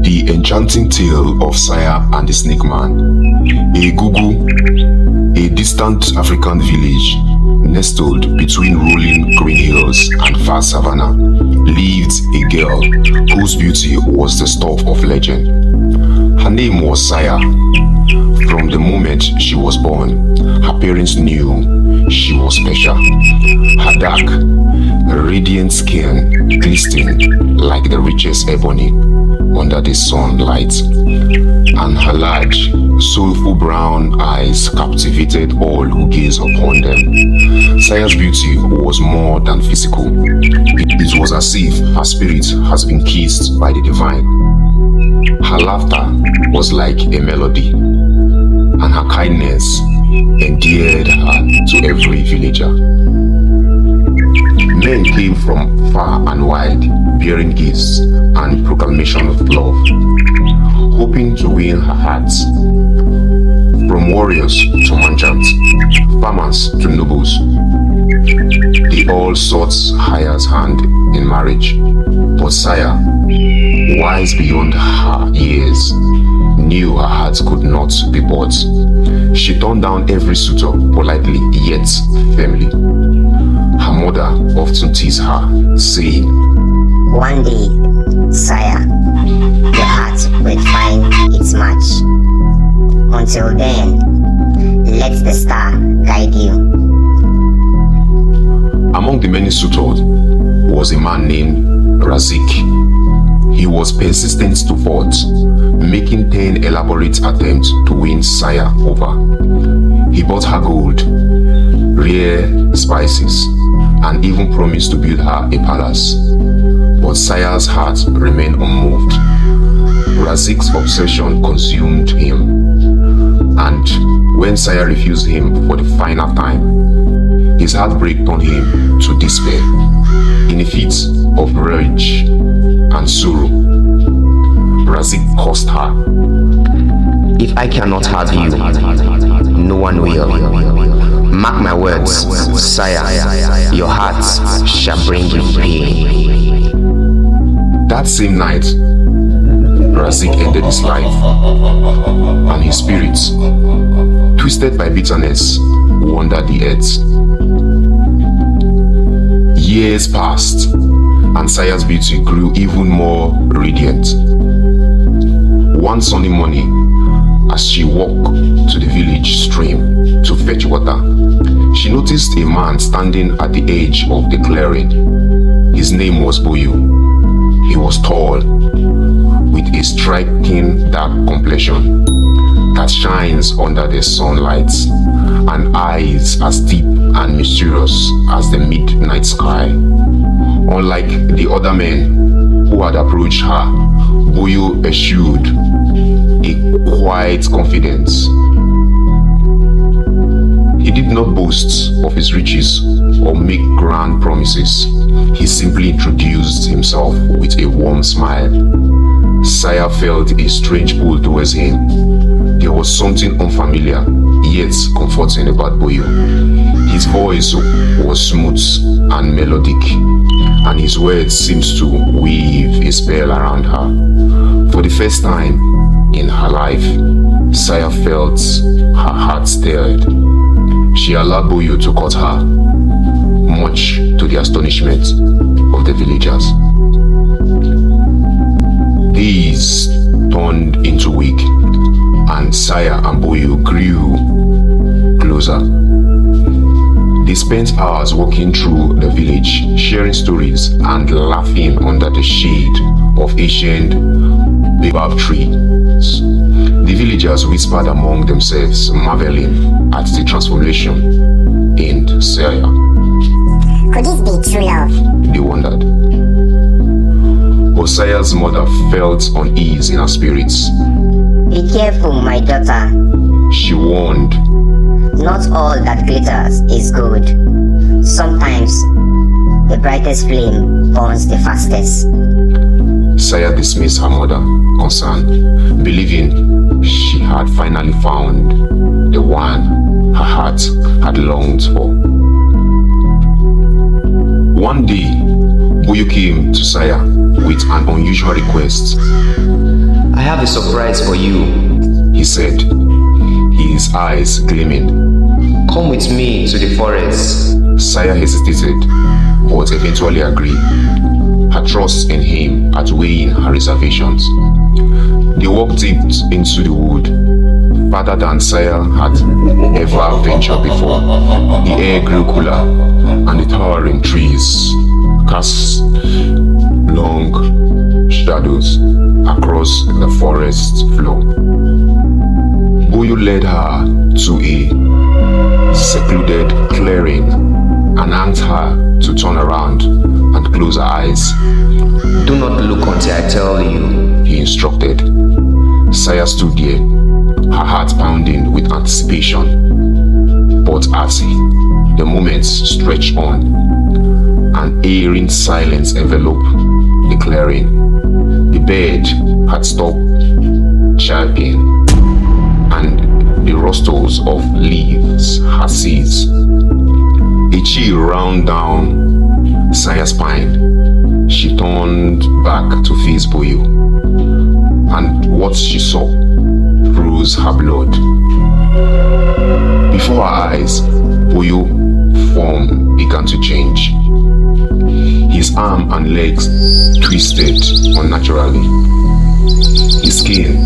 The Enchanting Tale of Saya and the Snake Man. A Gugu, a distant African village nestled between rolling green hills and vast savanna, lived a girl whose beauty was the stuff of legend. Her name was Saya. From the moment she was born, her parents knew she was special. Her dark, radiant skin glistened like the richest ebony under the sunlight, and her large, soulful brown eyes captivated all who gazed upon them. Saya's beauty was more than physical. It was as if her spirit has been kissed by the divine. Her laughter was like a melody, and her kindness endeared her to every villager. Men came from far and wide, bearing gifts and proclamation of love, hoping to win her hearts. From warriors to merchants, farmers to nobles, they all sought Saya's hand in marriage. But Saya, wise beyond her years, knew her heart could not be bought. She turned down every suitor politely yet firmly. Her mother often teased her, saying, "One day, Saya, your heart will find its match. Until then, let the star guide you." Among the many suitors was a man named Razik. He was persistent to fault, making 10 elaborate attempts to win Saya over. He bought her gold, rare spices, and even promised to build her a palace. But Saya's heart remained unmoved. Razik's obsession consumed him, and when Saya refused him for the final time, his heartbreak turned him to despair. In a fit of rage and sorrow, Razik cursed her. "If I cannot have you, no one will. Mark my words, Saya, your heart shall bring you pain." That same night, Razik ended his life, and his spirit, twisted by bitterness, wandered the earth. Years passed, and Saya's beauty grew even more radiant. One sunny morning, as she walked to the village stream to fetch water, she noticed a man standing at the edge of the clearing. His name was Boyu. He was tall, with a striking dark complexion that shines under the sunlight, and eyes as deep and mysterious as the midnight sky. Unlike the other men who had approached her, Boyu eschewed a quiet confidence. He did not boast of his riches or make grand promises. He simply introduced himself with a warm smile. Saya felt a strange pull towards him. There was something unfamiliar yet comforting about Boyu. His voice was smooth and melodic, and his words seemed to weave a spell around her. For the first time in her life, Saya felt her heart stirred. She allowed Boyu to court her, much to the astonishment of the villagers. Days turned into weeks, and Saya and Boyu grew closer. They spent hours walking through the village, sharing stories and laughing under the shade of ancient baobab trees. The villagers whispered among themselves, marveling at the transformation in Saya. Could this be true love? They wondered. But Saya's mother felt unease in her spirits. "Be careful, my daughter. She warned. Not all that glitters is good. Sometimes the brightest flame burns the fastest." Saya dismissed her mother, concerned, believing she had finally found the one her heart had longed for. One day, Boyu came to Saya with an unusual request. have a surprise for you, he said, his eyes gleaming. Come with me to the forest. Saya hesitated, but eventually agreed, her trust in him outweighing her reservations. They walked deep into the wood, farther than Saya had ever ventured before. The air grew cooler, and the towering trees cast long shadows across the forest floor. Buyu led her to a secluded clearing and asked her to turn around and close her eyes. Do not look until I tell you, he instructed. Saya stood there, her heart pounding with anticipation. But as the moments stretched on, an eerie silence enveloped the clearing. The bird had stopped chirping, and the rustles of leaves had ceased. A chill ran down Saya's spine. She turned back to face Buyu, and what she saw froze her blood. Before her eyes, Buyu form began to change. His arm and legs twisted unnaturally. His skin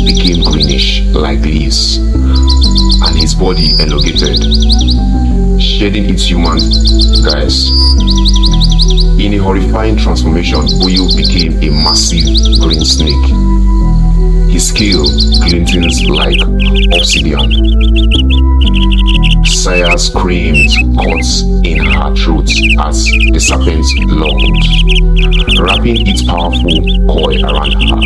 became greenish like leaves, and his body elongated, shedding its human guise. In a horrifying transformation, Buyu became a massive green snake. His scale glintens like obsidian. Saya screamed, caught in her throat as the serpent lunged, wrapping its powerful coil around her.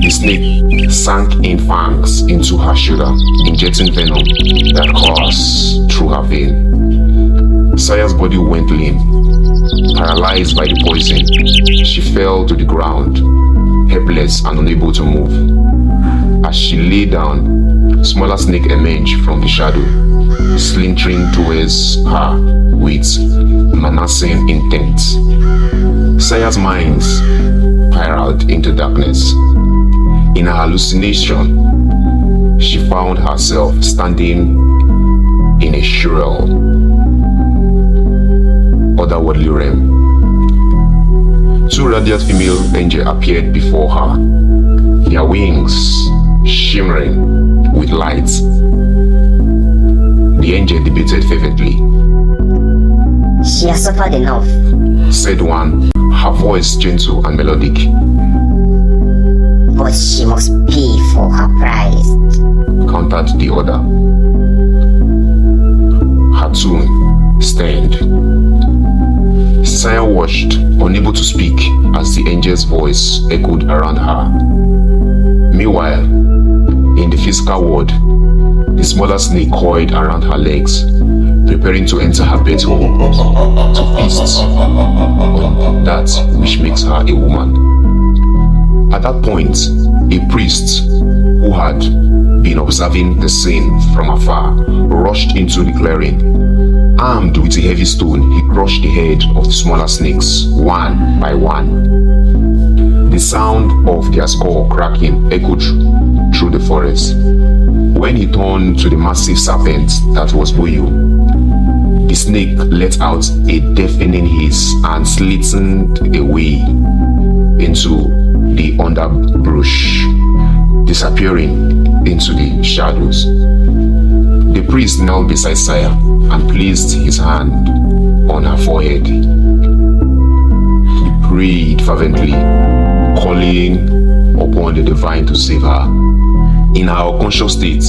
The snake sank in fangs into her shoulder, injecting venom that coursed through her vein. Saya's body went limp. Paralyzed by the poison, she fell to the ground, helpless and unable to move. As she lay down, a smaller snake emerged from the shadow, slithering towards her with menacing intent. Saya's mind spiraled into darkness. In her hallucination, she found herself standing in a shrill, otherworldly realm. Two radiant female angels appeared before her, their wings shimmering with light. The angel debated fervently. She has suffered enough, said one, her voice gentle and melodic. but she must pay for her price. Countered the other, her tone sterned. Saya watched, unable to speak, as the angel's voice echoed around her. Meanwhile, in the physical world, the smaller snake coiled around her legs, preparing to enter her bedroom to feast on that which makes her a woman. At that point, a priest who had been observing the scene from afar rushed into the clearing. Armed with a heavy stone, he crushed the head of the smaller snakes one by one. The sound of their skull cracking echoed through the forest. When he turned to the massive serpent that was Buyu, the snake let out a deafening hiss and slithered away into the underbrush, disappearing into the shadows. The priest knelt beside Saya and placed his hand on her forehead. He prayed fervently, calling upon the divine to save her. In her unconscious state,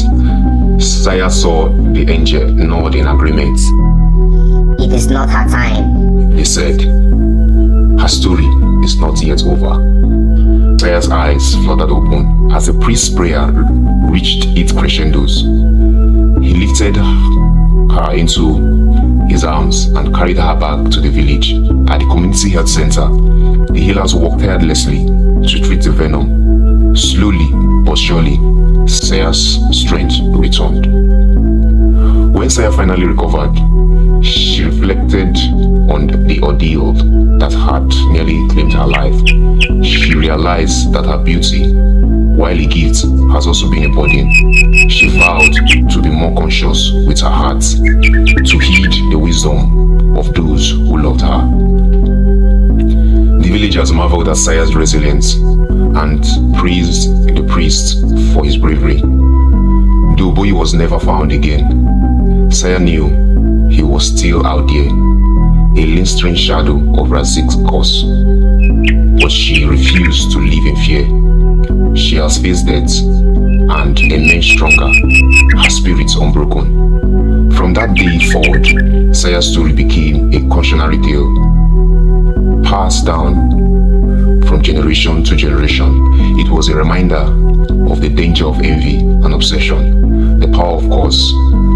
Saya saw the angel nod in agreement. It is not her time, He said, her story is not yet over. Saya's eyes fluttered open as the priest's prayer reached its crescendos. He lifted her into his arms and carried her back to the village. At the community health center, the healers worked tirelessly to treat the venom. Slowly but surely, Saya's strength returned. When Saya finally recovered, she reflected on the ordeal that had nearly claimed her life, she realized that her beauty, while a gift, has also been a burden. She vowed to be more conscious with her heart, to heed the wisdom of those who loved her. The villagers marveled at Saya's resilience and praised the priest for his bravery. Though Boyi was never found again, Saya knew he was still out there, a lingering shadow of Razik's curse. But she refused to live in fear. She has faced death and emerged stronger, her spirit unbroken. From that day forward, Saya's story became a cautionary tale, passed down from generation to generation. It was a reminder of the danger of envy and obsession, the power of cause,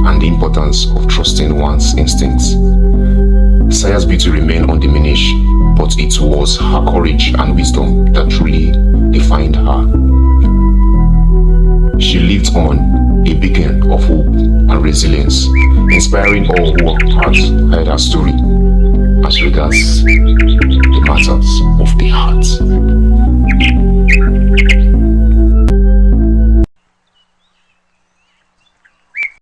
and the importance of trusting one's instincts. Saya's beauty remained undiminished, but it was her courage and wisdom that truly defined her. She lived on, a beacon of hope and resilience, inspiring all who had heard her story as regards the matters of the heart.